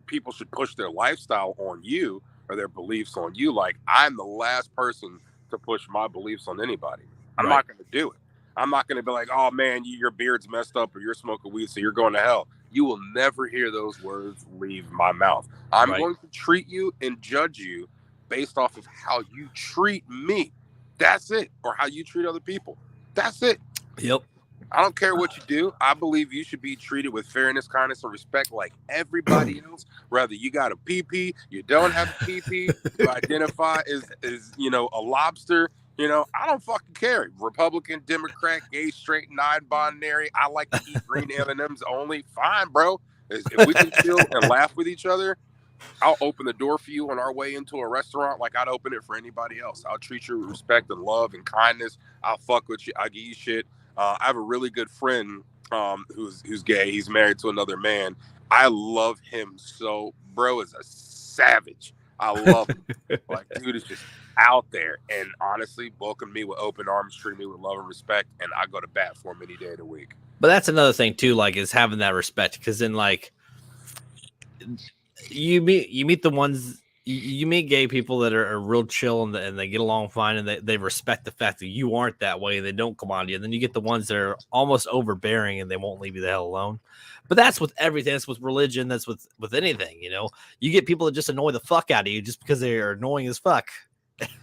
people should push their lifestyle on you or their beliefs on you. Like, I'm the last person to push my beliefs on anybody. I'm not going to do it. I'm not going to be like, oh man, your beard's messed up or you're smoking weed, so you're going to hell. You will never hear those words leave my mouth. I'm going to treat you and judge you based off of how you treat me. That's it. Or how you treat other people. That's it. I don't care what you do. I believe you should be treated with fairness, kindness, and respect like everybody else. Whether you got a PP, you don't have a PP, you identify as you know, a lobster. You know, I don't fucking care. Republican, Democrat, gay, straight, non-binary. I like to eat green M&Ms only. Fine, bro. If we can chill and laugh with each other, I'll open the door for you on our way into a restaurant like I'd open it for anybody else. I'll treat you with respect and love and kindness. I'll fuck with you. I'll give you shit. I have a really good friend who's gay. He's married to another man. I love him so. Bro is a savage. I love him. Like, dude is just out there. And honestly, welcome me with open arms, treat me with love and respect, and I go to bat for him any day of the week. But that's another thing too, like, is having that respect, because then, like, you meet the ones, you meet gay people that are real chill and they get along fine, and they respect the fact that you aren't that way. They don't come on to you. And then you get the ones that are almost overbearing and they won't leave you the hell alone. But that's with everything. That's with religion. That's with anything. You know, you get people that just annoy the fuck out of you just because they are annoying as fuck.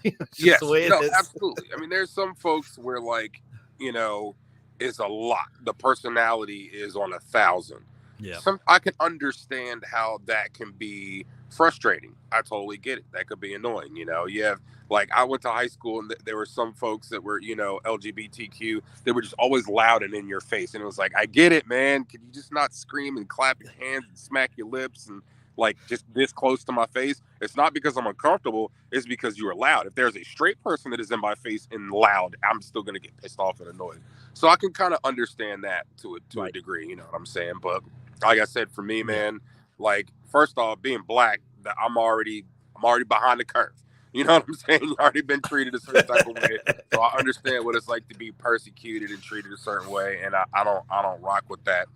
Yes, absolutely. I mean, there's some folks where, like, you know, it's a lot. The personality is on 1,000. Yeah. I can understand how that can be frustrating. I totally get it. That could be annoying. You know, you have, like, I went to high school and there were some folks that were, you know, LGBTQ. They were just always loud and in your face. And it was like, I get it, man. Can you just not scream and clap your hands and smack your lips and, like, just this close to my face? It's not because I'm uncomfortable. It's because you are loud. If there's a straight person that is in my face and loud, I'm still going to get pissed off and annoyed. So I can kind of understand that to a degree. You know what I'm saying? But like I said, for me, man, like, first off, being black, I'm already behind the curve. You know what I'm saying? You've already been treated a certain type of way. So I understand what it's like to be persecuted and treated a certain way. And I don't rock with that.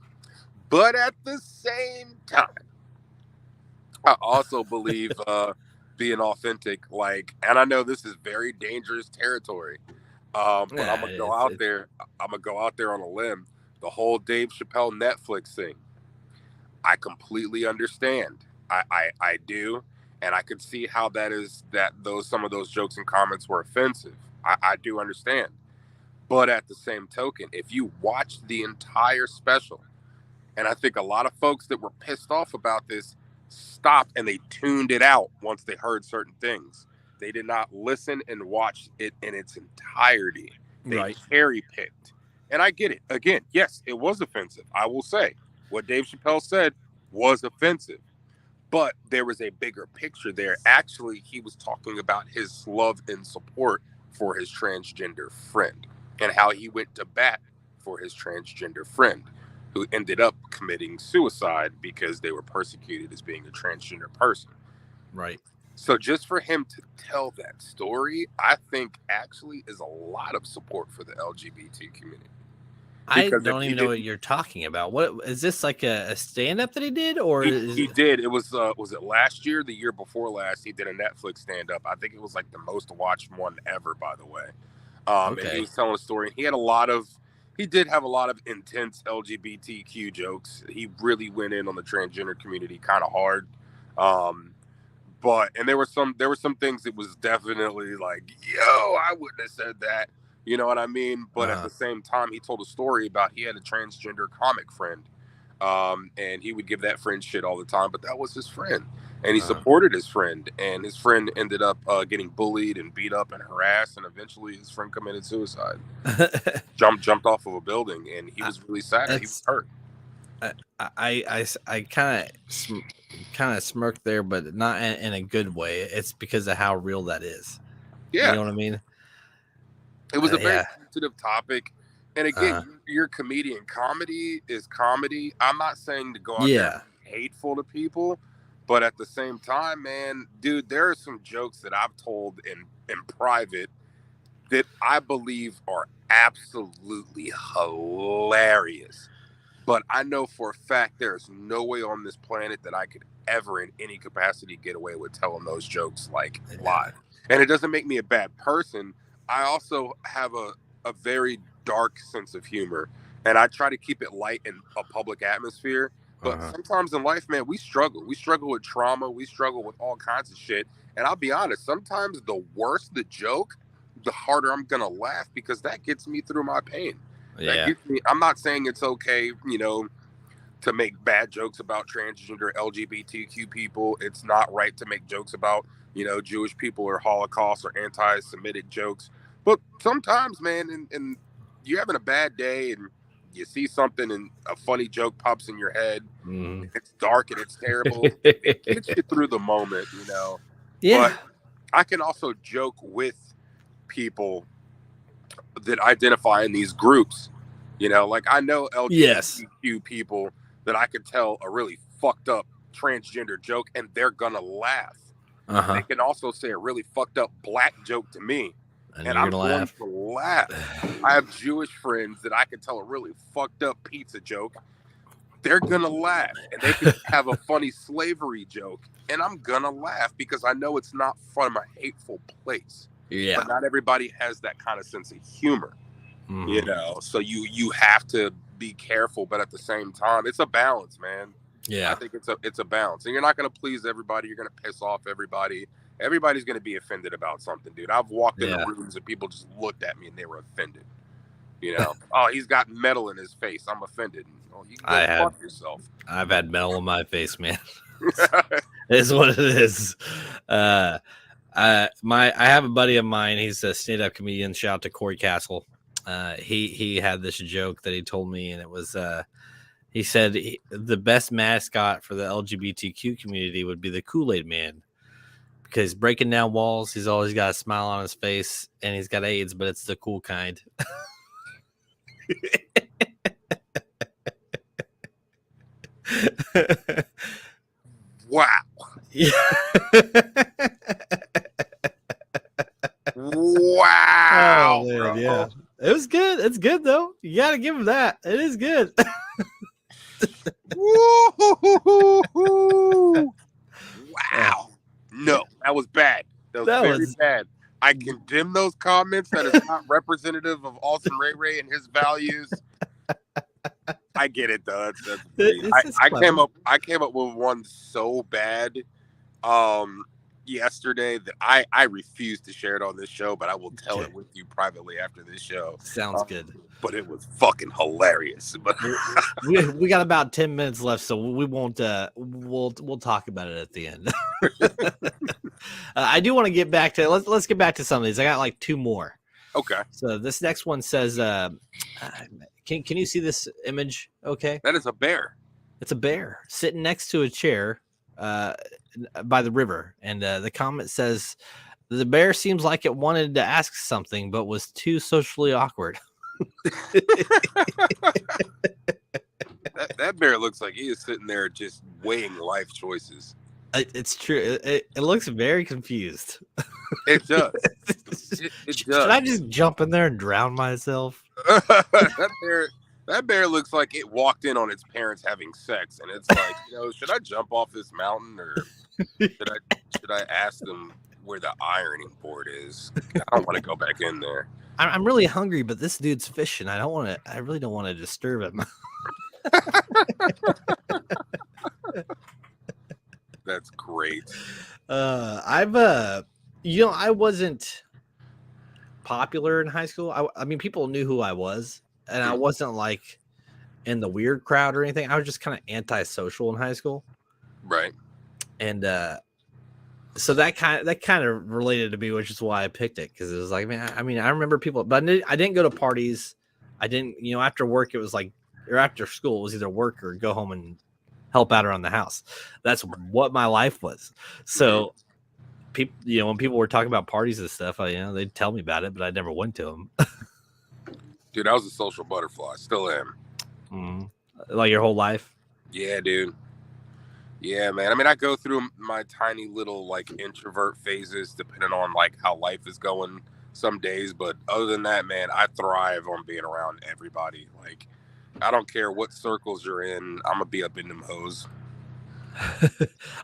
But at the same time, I also believe being authentic, like, and I know this is very dangerous territory. But I'm gonna go out there. I'm gonna go out there on a limb. The whole Dave Chappelle Netflix thing, I completely understand. I do, and I could see how some of those jokes and comments were offensive. I do understand, But at the same token, if you watch the entire special, and I think a lot of folks that were pissed off about this stopped and they tuned it out once they heard certain things. They did not listen and watch it in its entirety. They cherry picked. And I get it. Again, yes, it was offensive. I will say what Dave Chappelle said was offensive. But there was a bigger picture there. Actually, he was talking about his love and support for his transgender friend and how he went to bat for his transgender friend who ended up committing suicide because they were persecuted as being a transgender person. Right. So just for him to tell that story, I think actually is a lot of support for the LGBT community. I don't even know what you're talking about. What is this, like a stand-up that he did, or he did? It was it last year, the year before last? He did a Netflix stand-up. I think it was like the most watched one ever, by the way. And he was telling a story. And he did have a lot of intense LGBTQ jokes. He really went in on the transgender community kind of hard. And there were some things that was definitely like, yo, I wouldn't have said that. You know what I mean? But at the same time, he told a story about he had a transgender comic friend. And he would give that friend shit all the time, but that was his friend. And he supported his friend. And his friend ended up getting bullied and beat up and harassed. And eventually his friend committed suicide. jumped off of a building. And he was really sad. He was hurt. I kind of smirked there, but not in a good way. It's because of how real that is. Yeah. You know what I mean? It was a very sensitive topic. And again, you're a comedian. Comedy is comedy. I'm not saying to go out there and be hateful to people, but at the same time, man, dude, there are some jokes that I've told in private that I believe are absolutely hilarious. But I know for a fact there's no way on this planet that I could ever in any capacity get away with telling those jokes like live. And it doesn't make me a bad person. I also have a very dark sense of humor, and I try to keep it light in a public atmosphere. But sometimes in life, man, we struggle. We struggle with trauma. We struggle with all kinds of shit. And I'll be honest, sometimes the worse the joke, the harder I'm going to laugh because that gets me through my pain. I'm not saying it's okay, to make bad jokes about transgender LGBTQ people. It's not right to make jokes about, Jewish people or Holocaust or anti-Semitic jokes. But sometimes, man, and you're having a bad day and you see something and a funny joke pops in your head. It's dark and it's terrible. It gets you through the moment, Yeah. But I can also joke with people that identify in these groups. Like I know LGBTQ people that I could tell a really fucked up transgender joke and they're gonna laugh. They can also say a really fucked up black joke to me and I'm going to laugh. I have Jewish friends that I can tell a really fucked up pizza joke. They're gonna laugh. And they can have a funny slavery joke and I'm gonna laugh because I know it's not from a hateful place. Yeah. But not everybody has that kind of sense of humor. So you have to be careful, but at the same time, it's a balance, man. Yeah, I think it's a balance, and you're not going to please everybody. You're going to piss off everybody. Everybody's going to be offended about something, dude. I've walked into rooms and people just looked at me and they were offended. Oh, he's got metal in his face. I'm offended. Oh, you can go fuck yourself. I've had metal in my face, man. It's what it is. I have a buddy of mine. He's a stand-up comedian. Shout out to Corey Castle. He had this joke that he told me, and it was he said the best mascot for the LGBTQ community would be the Kool-Aid Man because breaking down walls, he's always got a smile on his face, and he's got AIDS, but it's the cool kind. Wow. Yeah. Wow. Oh, man, yeah. It was good. It's good though. You gotta give him that. It is good. Wow. No, that was bad. That was very bad. I condemn those comments. That is not representative of Awesome RayRay and his values. I get it though. I came up with one so bad. yesterday that I refuse to share it on this show, but I will tell Okay. it with you privately after this show. Sounds good. But it was fucking hilarious. But We got about 10 minutes left, so we won't. We'll talk about it at the end. I do want to get back to let's get back to some of these. I got like 2 more. okay, So this next one says, can you see this image? Okay, that is a bear. it's a bear sitting next to a chair by the river, and the comment says the bear seems like it wanted to ask something but was too socially awkward. That bear looks like he is sitting there just weighing life choices. It's true. It looks very confused. It does. It Should does. I just jump in there and drown myself? that bear looks like it walked in on its parents having sex, and it's like, should I jump off this mountain, or should I ask them where the ironing board is? I don't want to go back in there. I'm really hungry, but this dude's fishing. I really don't want to disturb him. That's great. I wasn't popular in high school. I mean, people knew who I was, and I wasn't like in the weird crowd or anything. I was just kind of antisocial in high school, Right. and so that kind of related to me, which is why I picked it, because it was like, man, I mean, I remember people, but I didn't go to parties. I didn't, after work, it was like, or after school, it was either work or go home and help out around the house. That's what my life was. So people, when people were talking about parties and stuff, they'd tell me about it, but I never went to them. Dude, I was a social butterfly. Still am. Like your whole life? Yeah, dude. Yeah, man. I mean, I go through my tiny little like introvert phases depending on like how life is going some days. But other than that, man, I thrive on being around everybody. Like, I don't care what circles you're in. I'm gonna be up in them hoes.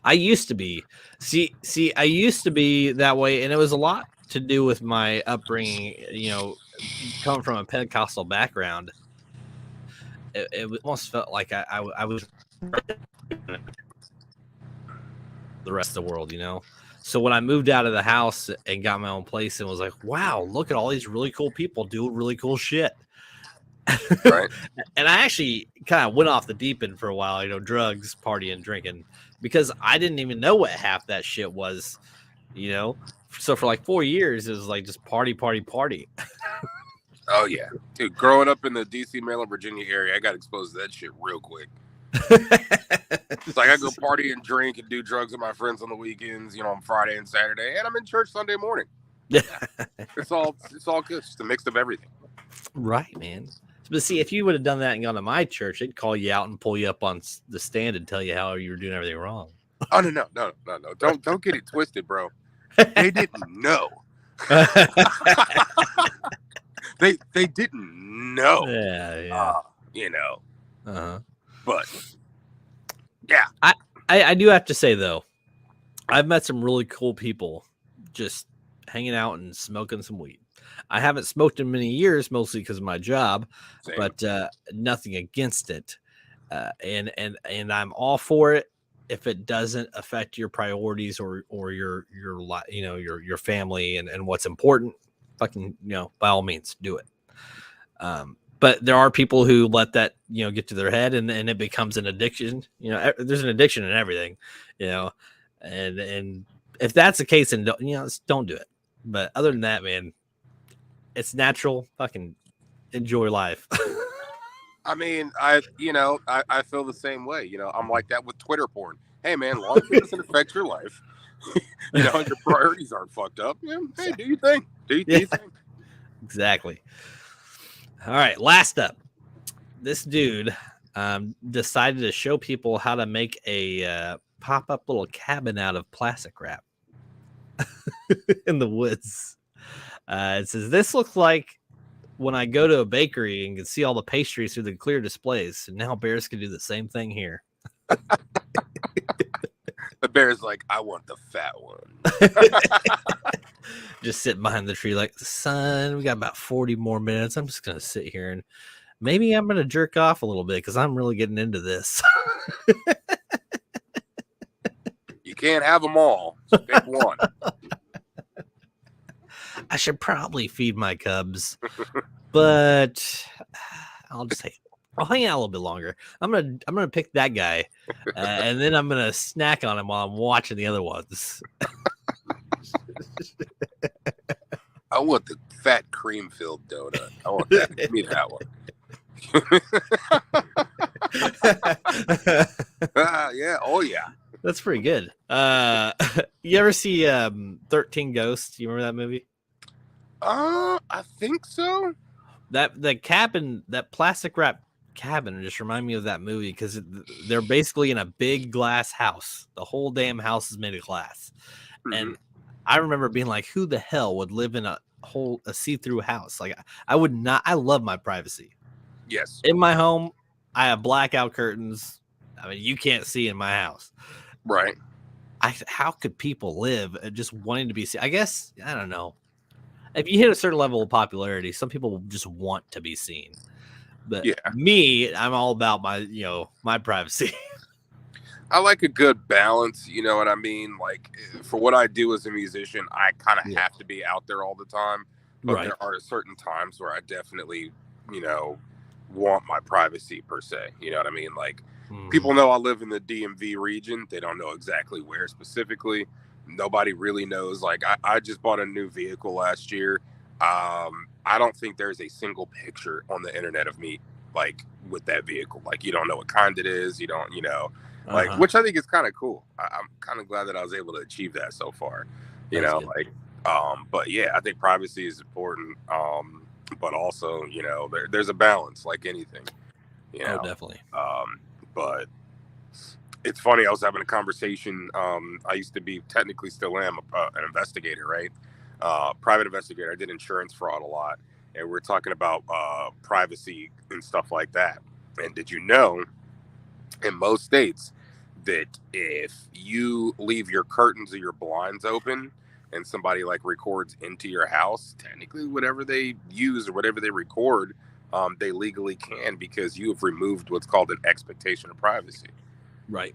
I used to be. See, I used to be that way, and it was a lot to do with my upbringing. Coming from a Pentecostal background, it almost felt like I was the rest of the world, So when I moved out of the house and got my own place, and was like, wow, look at all these really cool people doing really cool shit. Right. And I actually kind of went off the deep end for a while, drugs, partying, drinking, because I didn't even know what half that shit was, So for like 4 years, it was like just party. Oh yeah, dude. Growing up in the D.C., Maryland, Virginia area, I got exposed to that shit real quick. It's like I go party and drink and do drugs with my friends on the weekends, on Friday and Saturday, and I'm in church Sunday morning. It's all good. It's a mix of everything. Right, man. But see, if you would have done that and gone to my church, they'd call you out and pull you up on the stand and tell you how you were doing everything wrong. Oh no! Don't get it twisted, bro. They didn't know. They didn't know. Yeah. Uh-huh. But yeah, I do have to say though, I've met some really cool people just hanging out and smoking some weed. I haven't smoked in many years, mostly because of my job, same. but nothing against it. And I'm all for it if it doesn't affect your priorities or your your family and what's important. Fucking, by all means, do it. But there are people who let that, get to their head and it becomes an addiction. There's an addiction in everything, and if that's the case, then don't do it. But other than that, man, it's natural. Fucking enjoy life. I mean, I feel the same way. I'm like that with Twitter porn. Hey, man, long as it doesn't affect your life, your priorities aren't fucked up. Yeah, hey, do your thing. Do your thing. Exactly. All right, last up. This dude decided to show people how to make a pop-up little cabin out of plastic wrap in the woods. It says, this looks like when I go to a bakery and can see all the pastries through the clear displays. And now bears can do the same thing here. The bear's like, I want the fat one. Just sitting behind the tree like, son, we got about 40 more minutes. I'm just going to sit here and maybe I'm going to jerk off a little bit because I'm really getting into this. You can't have them all. So pick one. I should probably feed my cubs, but I'll hang out a little bit longer. I'm gonna pick that guy, and then I'm gonna snack on him while I'm watching the other ones. I want the fat cream-filled donut. I want that. Give me that one. Yeah. Oh, yeah. That's pretty good. You ever see 13 Ghosts? You remember that movie? I think so. That cabin, that plastic wrap cabin, just remind me of that movie because they're basically in a big glass house. The whole damn house is made of glass, and I remember being like, "Who the hell would live in a see-through house?" Like, I would not. I love my privacy. Yes. In my home, I have blackout curtains. I mean, you can't see in my house. Right. How could people live just wanting to be seen? I guess, I don't know. If you hit a certain level of popularity, some people just want to be seen. But me, I'm all about my privacy. I like a good balance. You know what I mean? Like, for what I do as a musician, I kind of have to be out there all the time. But there are certain times where I definitely, want my privacy per se. You know what I mean? Like, people know I live in the DMV region. They don't know exactly where specifically. Nobody really knows. Like, I just bought a new vehicle last year. I don't think there's a single picture on the internet of me, like, with that vehicle. Like, you don't know what kind it is. You don't, like, which I think is kind of cool. I'm kind of glad that I was able to achieve that so far. But yeah, I think privacy is important. But also, there's a balance, like anything. Oh, definitely. But it's funny. I was having a conversation. I used to be, technically still am, an investigator, right? Private investigator. I did insurance fraud a lot, and we're talking about privacy and stuff like that. And did you know, in most states, that if you leave your curtains or your blinds open and somebody like records into your house, technically whatever they use or whatever they record, they legally can, because you have removed what's called an expectation of privacy. Right.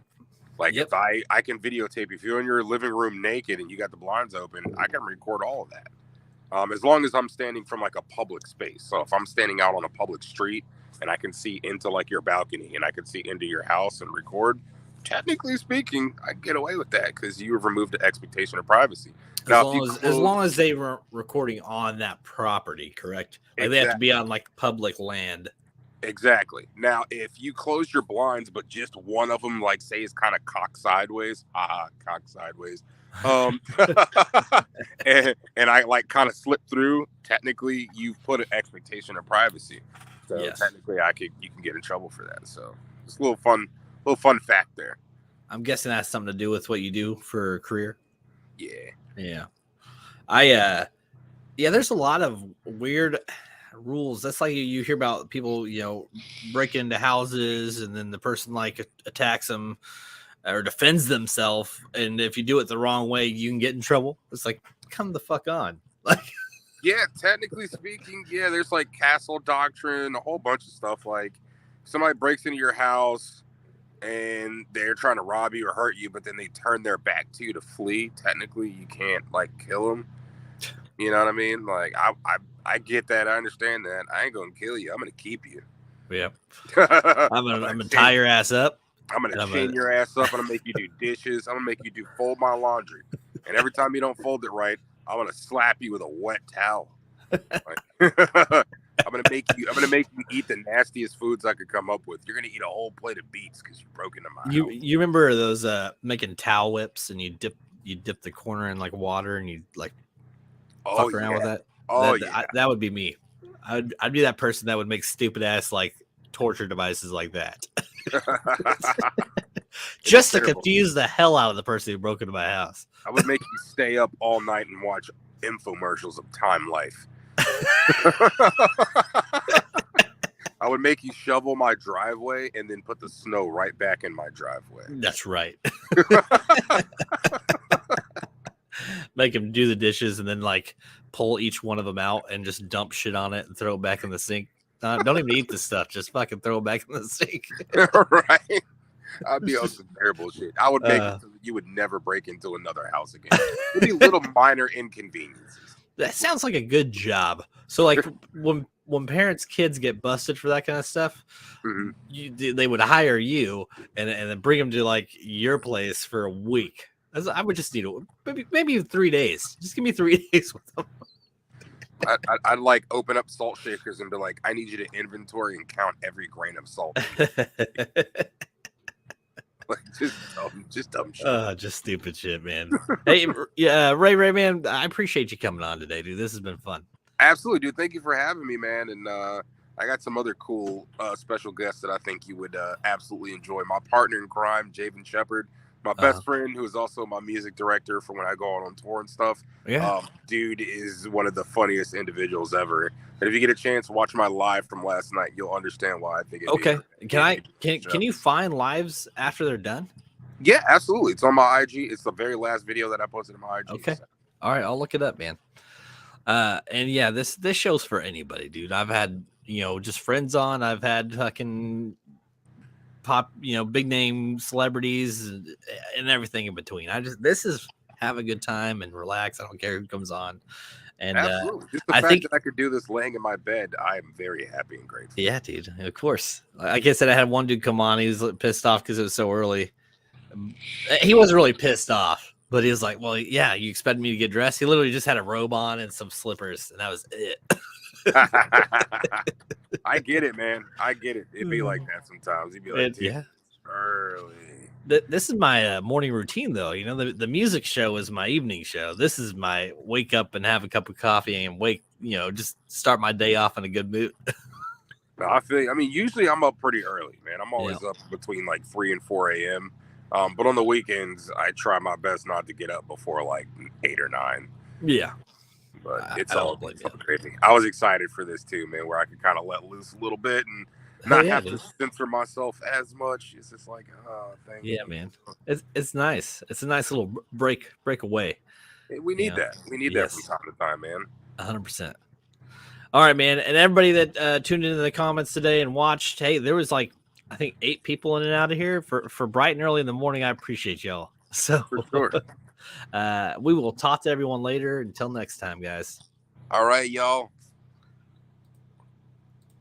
Like, if I can videotape, if you're in your living room naked and you got the blinds open, I can record all of that. As long as I'm standing from like a public space. So if I'm standing out on a public street and I can see into like your balcony and I can see into your house and record, technically speaking, I get away with that because you have removed the expectation of privacy. Now, as long as they were recording on that property, correct? Like, they have to be on like public land. Exactly. Now, if you close your blinds, but just one of them, like, say, is kind of cocked sideways, cocked sideways, and I like kind of slip through, technically, you've put an expectation of privacy. So technically, you can get in trouble for that. So it's a little fun fact there. I'm guessing that's something to do with what you do for a career. Yeah. There's a lot of weird rules. That's like you hear about people, breaking into houses and then the person like attacks them or defends themselves. And if you do it the wrong way, you can get in trouble. It's like, come the fuck on. Like, yeah, technically speaking, there's like castle doctrine, a whole bunch of stuff. Like, somebody breaks into your house and they're trying to rob you or hurt you, but then they turn their back to you to flee. Technically, you can't like kill them. You know what I mean? Like, I get that. I understand that. I ain't gonna kill you. I'm gonna keep you. Yeah. I'm gonna tie your ass up. I'm gonna chain your ass up. I'm gonna make you do dishes. I'm gonna make you fold my laundry. And every time you don't fold it right, I'm gonna slap you with a wet towel. I'm gonna make you eat the nastiest foods I could come up with. You're gonna eat a whole plate of beets because you broke into my house. You remember those making towel whips and you dip the corner in like water and you like fuck around with that? That would be me. I'd be that person that would make stupid ass like torture devices like that. Just to confuse the hell out of the person who broke into my house. I would make you stay up all night and watch infomercials of Time Life. I would make you shovel my driveway and then put the snow right back in my driveway. That's right. Make him do the dishes and then like pull each one of them out and just dump shit on it and throw it back in the sink. Don't even eat the stuff. Just fucking throw it back in the sink. Right. I'd be on some terrible shit. I would make it Uh, so that you would never break into another house again. It'd be little minor inconveniences. that sounds like a good job. So, like, when parents' kids get busted for that kind of stuff, Mhm. they would hire you and then bring them to like your place for a week. I would just need maybe 3 days. Just give me 3 days with them. I'd like open up salt shakers and be like, I need you to inventory and count every grain of salt. Like, just dumb shit. Just stupid shit, man. Hey, yeah, Ray, man, I appreciate you coming on today, dude. This has been fun. Absolutely, dude. Thank you for having me, man. And I got some other cool special guests that I think you would absolutely enjoy. My partner in crime, Javen Shepard, my best friend, who is also my music director for when I go out on tour and stuff. Yeah. Dude is one of the funniest individuals ever. And if you get a chance, watch my live from last night. You'll understand why I think. Okay. Can you find lives after they're done? Yeah, absolutely. It's on my IG. It's the very last video that I posted on my IG. Okay. All right, I'll look it up, man. And yeah, this show's for anybody, dude. I've had, just friends on. I've had fucking pop, big name celebrities and everything in between. This is have a good time and relax. I don't care who comes on. And absolutely. Just the fact that I could do this laying in my bed, I am very happy and grateful. Yeah, dude. Of course. Like I said, I had one dude come on. He was pissed off because it was so early. He wasn't really pissed off, but he was like, well, yeah, you expected me to get dressed. He literally just had a robe on and some slippers, and that was it. I get it, man. I get it. It'd be like that sometimes. He'd be like, yeah, early. This is my morning routine, though. The music show is my evening show. This is my wake up and have a cup of coffee and just start my day off in a good mood. No, I feel. I mean, usually I'm up pretty early, man. I'm always up between like 3 and 4 a.m. But on the weekends, I try my best not to get up before like 8 or 9. Yeah. But it's all crazy. I was excited for this too, man, where I could kind of let loose a little bit and not have to censor myself as much. It's just like, thank you. Yeah, man. It's nice. It's a nice little break away. We need that. We need that from time to time, man. 100%. All right, man. And everybody that tuned into the comments today and watched, hey, there was like, I think 8 people in and out of here for bright and early in the morning. I appreciate y'all. So for sure. We will talk to everyone later. Until next time, guys. All right, y'all.